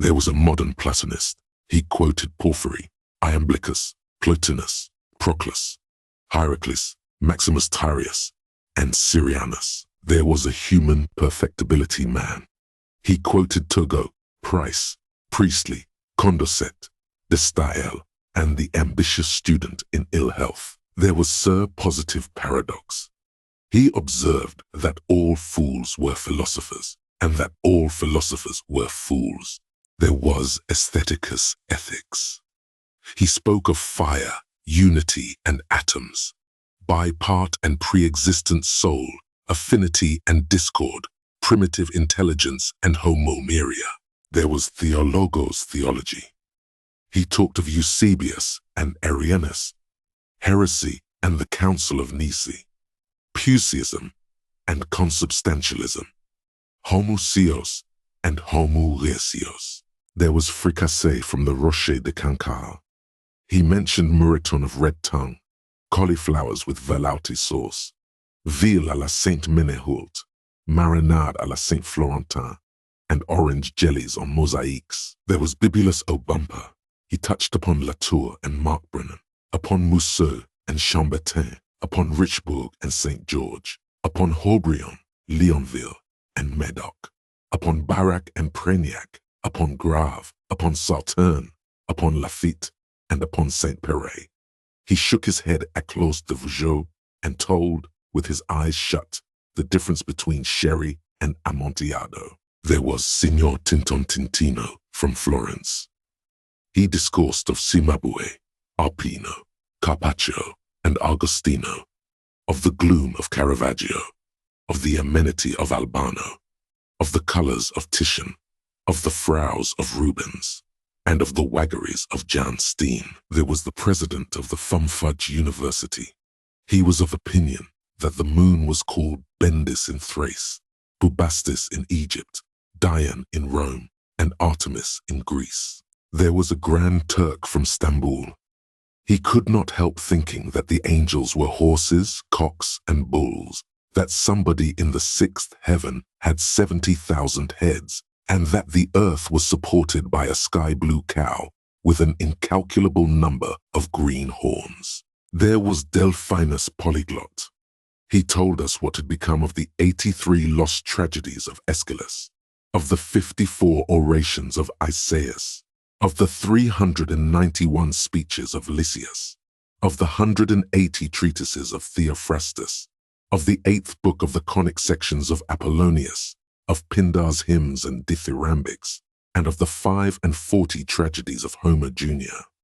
There was a modern Platonist. He quoted Porphyry, Iamblichus, Plotinus, Proclus, Hierocles, Maximus Tyrius, and Syrianus. There was a human perfectibility man. He quoted Turgot, Price, Priestley, Condorcet, de Stael, and the ambitious student in ill health. There was Sir Positive Paradox. He observed that all fools were philosophers, and that all philosophers were fools. There was Aestheticus Ethics. He spoke of fire, unity, and atoms, bipart and pre-existent soul, affinity and discord, primitive intelligence and homomeria. There was Theologos Theology. He talked of Eusebius and Arianus, heresy and the Council of Nicaea, Puseyism and consubstantialism, homoousios and homoousios. There was fricassee from the Rocher de Cancale. He mentioned mouton of red tongue, cauliflowers with velouté sauce, veal à la Saint-Ménéhoult, marinade à la Saint-Florentin, and orange jellies on mosaics. There was Bibulus O'Bumper. He touched upon Latour and Mark Brennan, upon Mousseau and Chambertin, upon Richebourg and St. George, upon Haut-Brion, Leonville, and Medoc, upon Barac and Prégnac, upon Grave, upon Sauterne, upon Lafitte, and upon Saint-Péray. He shook his head at Clos de Vougeot and told, with his eyes shut, the difference between sherry and Amontillado. There was Signor Tintontintino from Florence. He discoursed of Cimabue, Arpino, Carpaccio, and Agostino, of the gloom of Caravaggio, of the amenity of Albano, of the colors of Titian, of the frowns of Rubens, and of the waggeries of Jan Steen. There was the president of the Fumfudge University. He was of opinion that the moon was called Bendis in Thrace, Bubastis in Egypt, Dian in Rome, and Artemis in Greece. There was a Grand Turk from Stamboul. He could not help thinking that the angels were horses, cocks, and bulls, that somebody in the sixth heaven had 70,000 heads, and that the earth was supported by a sky-blue cow with an incalculable number of green horns. There was Delphinus Polyglot. He told us what had become of the 83 lost tragedies of Aeschylus, of the 54 orations of Isaias, of the 391 speeches of Lysias, of the 180 treatises of Theophrastus, of the 8th book of the conic sections of Apollonius, of Pindar's hymns and dithyrambics, and of the 45 tragedies of Homer Jr.